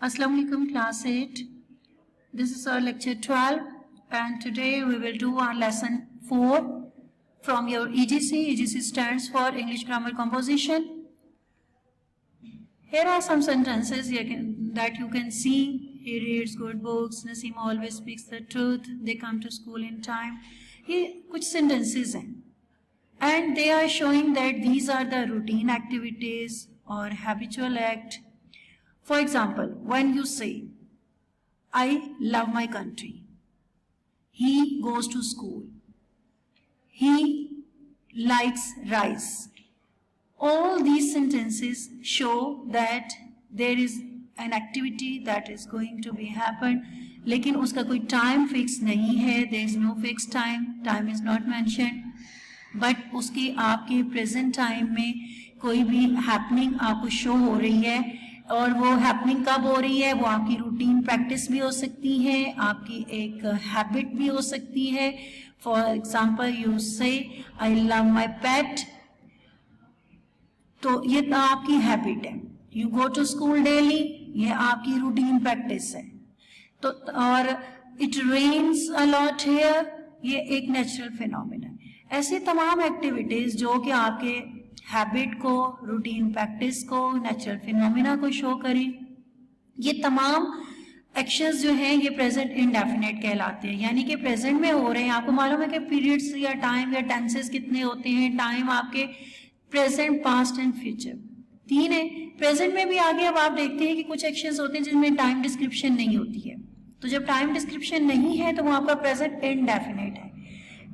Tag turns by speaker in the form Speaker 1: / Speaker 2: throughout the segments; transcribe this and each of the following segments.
Speaker 1: Assalamu alaikum class 8. This is our lecture 12 and today we will do our lesson 4 from your EGC. EGC stands for English Grammar Composition. Here are some sentences that you can see. He reads good books. Naseema always speaks the truth. They come to school in time. ये कुछ sentences हैं and they are showing that these are the routine activities or habitual act. For example, when you say, I love my country, he goes to school, he likes rice. All these sentences show that there is an activity that is going to be happen, लेकिन उसका कोई time fix नहीं है. There is no fixed time. Time is not mentioned. But उसकी आपके present time में कोई भी happening आपको show हो रही है और वो हैपनिंग कब हो रही है, वो आपकी रूटीन प्रैक्टिस भी हो सकती है, आपकी एक हैबिट भी हो सकती है. फॉर एग्जाम्पल यू से आई लव माई पेट, तो ये तो आपकी हैबिट है. You go to school daily, ये आपकी रूटीन प्रैक्टिस है. तो और it rains a lot here, ये एक नेचुरल फिनोमेना है. ऐसी तमाम एक्टिविटीज जो कि आपके हैबिट को, रूटीन प्रैक्टिस को, नेचुरल फिनोमेना को शो करें, ये तमाम एक्शंस जो हैं ये प्रेजेंट इंडेफिनिट कहलाते हैं, यानी कि प्रेजेंट में हो रहे हैं. आपको मालूम है कि पीरियड्स या टाइम या टेंसेस कितने होते हैं. टाइम आपके प्रेजेंट, पास्ट एंड फ्यूचर 3 है. प्रेजेंट में भी आगे अब आप देखते हैं कि कुछ एक्शंस होते हैं जिनमें टाइम डिस्क्रिप्शन नहीं होती है. तो जब टाइम डिस्क्रिप्शन नहीं है तो वो आपका प्रेजेंट इंडेफिनिट है.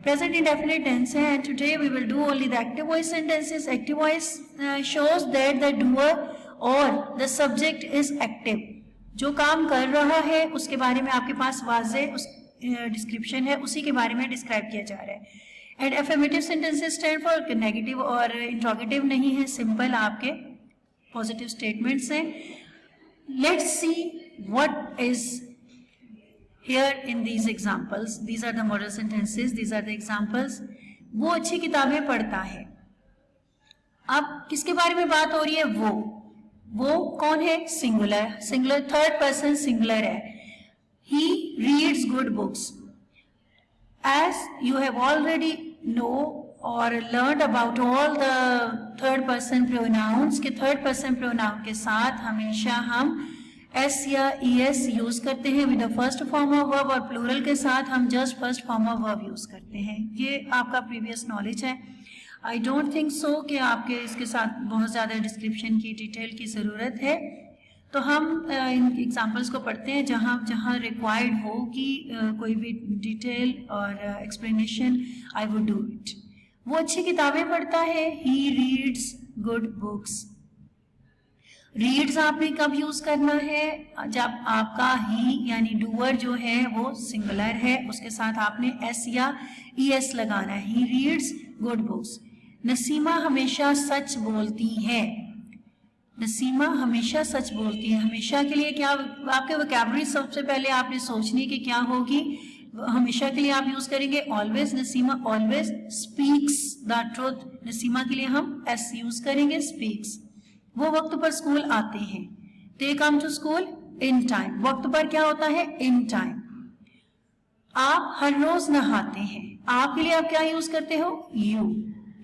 Speaker 1: Present indefinite tense है and today we will do only the active voice sentences. Active voice shows that the doer or the subject is active. जो काम कर रहा है उसके बारे में आपके पास वाज़ेह डिस्क्रिप्शन है, उसी के बारे में डिस्क्राइब किया जा रहा है. And affirmative sentences stand for negative और इंट्रोगेटिव नहीं है, सिंपल आपके पॉजिटिव स्टेटमेंट्स हैं. Let's see what is here in these examples. These are the model sentences, these are the examples. वो अच्छी किताबें पढ़ता है. अब किसके बारे में बात हो रही है? वो कौन है? Singular, singular, third person singular है. He reads good books. As you have already know or learned about all the third person pronouns, कि third person pronoun के साथ हमेशा हम एस या ई एस यूज करते हैं with the first form of verb, और प्लूरल के साथ हम just first form of verb use करते हैं. ये आपका प्रीवियस नॉलेज है. आई डोंट थिंक सो कि आपके इसके साथ बहुत ज़्यादा डिस्क्रिप्शन की, डिटेल की ज़रूरत है. तो हम इन एग्जांपल्स को पढ़ते हैं जहाँ रिक्वायर्ड हो कि कोई भी डिटेल और explanation, I would do it. वो अच्छी किताबें पढ़ता है. He reads good books. Reads आपने कब यूज करना है? जब आपका ही यानी डूअर जो है वो सिंगुलर है, उसके साथ आपने एस या ई एस लगाना है. He reads good books. Nasima हमेशा सच बोलती है. नसीमा हमेशा सच बोलती है. हमेशा के लिए क्या आपके वोकैबुलरी सबसे पहले आपने सोचनी कि क्या होगी. हमेशा के लिए आप यूज करेंगे always. Nasima always speaks the truth. Nasima के लिए हम एस यूज करेंगे, स्पीक्स. वो वक्त पर स्कूल आते हैं. They come to school in time. वक्त पर क्या होता है? In time. आप हर रोज नहाते हैं. आपके लिए आप क्या यूज करते हो? You.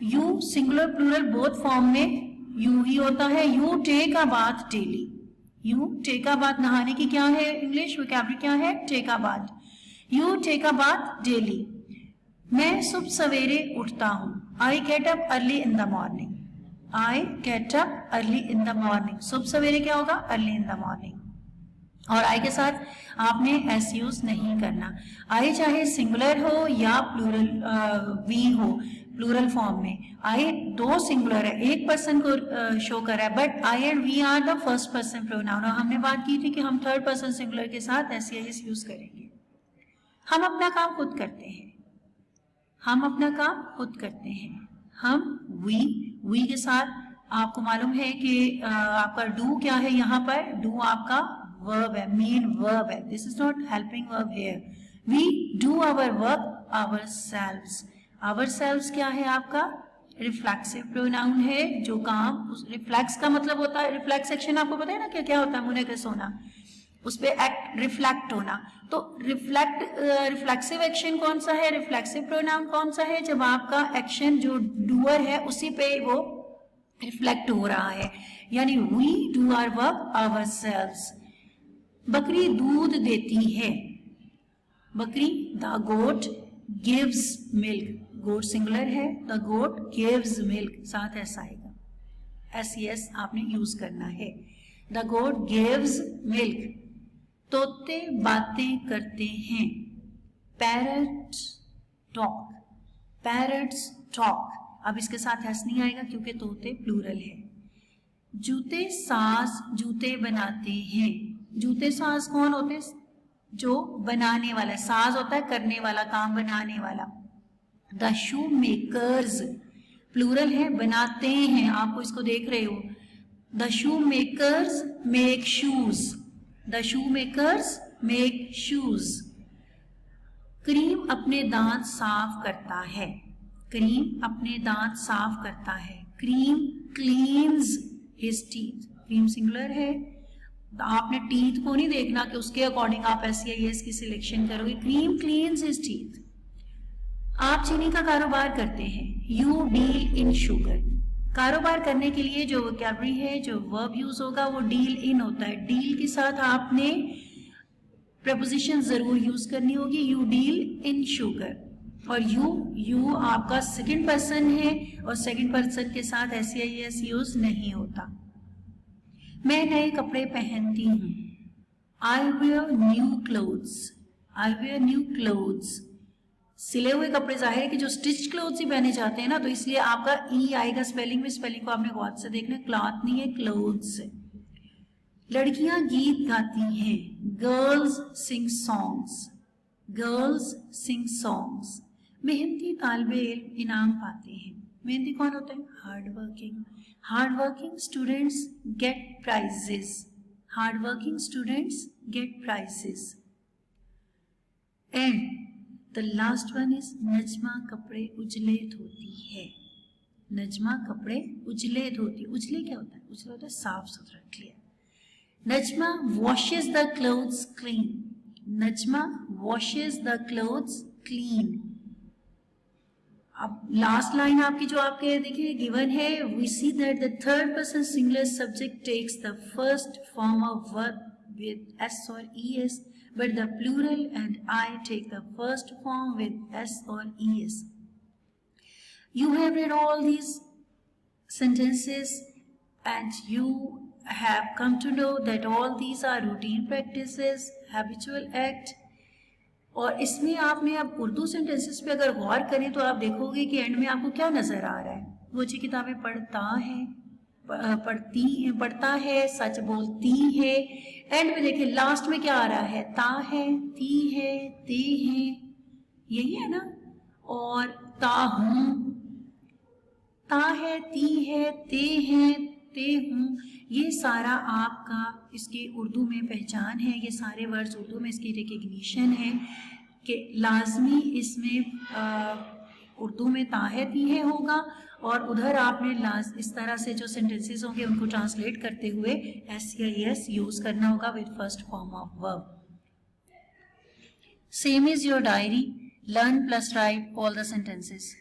Speaker 1: You singular plural both form में यू ही होता है. You take a bath daily. You take a bath, नहाने की क्या है इंग्लिश वोकैबुलरी क्या है? Take a bath. You take a bath daily. मैं सुबह सवेरे उठता हूँ. I get up early in the morning. I get up early in the morning. सुबह सवेरे क्या होगा? Early in the morning. और I के साथ आपने एस यूज नहीं करना. I चाहे सिंगुलर हो या प्लूरल वी हो, प्लूरल फॉर्म में. I दो सिंगुलर है, एक पर्सन को शो कर रहा है, but I and we are the first person pronoun. और हमने बात की थी कि हम थर्ड पर्सन सिंगुलर के साथ एस या एस यूज करेंगे. हम अपना काम खुद करते हैं. हम अपना काम खुद करते हैं. हम वी के साथ आपको मालूम है कि आपका डू क्या है यहाँ पर? डू आपका वर्ब है, मेन वर्ब है. This is not helping verb here. We do our work ourselves. Ourselves क्या है आपका? रिफ्लेक्सिव प्रोनाउन है. जो काम, रिफ्लेक्स का मतलब होता है, रिफ्लेक्स एक्शन आपको पता है ना क्या क्या होता है? मुनेकस होना. उस पर एक्ट रिफ्लेक्ट होना। तो रिफ्लेक्सिव एक्शन कौन सा है, रिफ्लेक्सिव प्रोनाउन कौन सा है, जब आपका एक्शन जो डूअर है उसी पे वो रिफ्लेक्ट हो रहा है, यानी we do our work ourselves. बकरी दूध देती है, बकरी the goat gives milk, goat singular है, द गोट गिव्स मिल्क, साथ ऐसा आएगा, एस आपने यूज करना है। The goat gives milk. तोते बातें करते हैं, पैरट टॉक, पैरट्स टॉक। अब इसके साथ एस नहीं आएगा क्योंकि तोते प्लूरल है। जूते साज जूते बनाते हैं, जूते साज कौन होते हैं, जो बनाने वाला, साज होता है करने वाला, काम बनाने वाला। द शू मेकर्स प्लूरल है, बनाते हैं, आपको इसको देख रहे हो। The shoe makers make shoes, the shoe makers make shoes. Karim अपने दांत साफ करता है, करीम अपने दांत साफ करता है। Cream cleans his teeth, cream singular है, आपने टीथ को नहीं देखना कि उसके अकॉर्डिंग आप एस की सिलेक्शन करोगे। Cream cleans his teeth. आप चीनी का कारोबार करते हैं, यू डील इन शुगर। कारोबार करने के लिए जो वोकैबुलरी है, जो वर्ब यूज होगा वो डील इन होता है। डील के साथ आपने प्रपोजिशन जरूर यूज करनी होगी, यू डील इन शुगर। और यू आपका सेकंड पर्सन है और सेकंड पर्सन के साथ एस यूज नहीं होता। मैं नए कपड़े पहनती हूँ, I wear new clothes, I wear new clothes. सिले हुए कपड़े, जाहिर है कि जो स्टिच क्लोथ्स ही पहने जाते हैं ना, तो इसलिए आपका ई आएगा स्पेलिंग में, स्पेलिंग को आपने गौर से देखना, क्लॉथ नहीं है क्लोथ्स है। लड़कियां गीत गाती हैं, girls sing songs, girls sing songs. मेहनती तालिबे इल्म इनाम पाते हैं, मेहनती कौन होते हैं, hard working, hard working students get prizes, hard working students get prizes. And the last one is Najma कपड़े उजले धोती है, नजमा कपड़े उजले धोती। उजले क्या होता है, उजले होता है साफ सुथरा, clear. Najma washes the clothes clean, Najma washes the clothes clean. अब लास्ट लाइन आपकी जो आपके देखिए गिवन है, we see that the third person singular subject takes the first form of verb with S और E S, but the plural and I take the first form with S or ES. You have read all these sentences and you have come to know that all these are routine practices, habitual act. और इसमें आपने अब Urdu sentences पे अगर गौर करें तो आप देखोगे कि एंड में आपको क्या नजर आ रहा है, वो जी किताबें पढ़ता है, पढ़ता है, सच बोलती है। एंड में देखिए लास्ट में क्या आ रहा है, ता है, ती है, ते है, यही है ना। और ता हूं, ता है, ती है, ते है, ते हूं, ये सारा आपका इसकी उर्दू में पहचान है, ये सारे वर्ड्स उर्दू में इसकी रिकग्निशन है कि लाजमी इसमें उर्दू में ता है, ती है होगा, और उधर आपने इस तरह से जो सेंटेंसेस होंगे उनको ट्रांसलेट करते हुए एस या एस यूज करना होगा with first form of verb. Same is your diary, learn plus right all the sentences.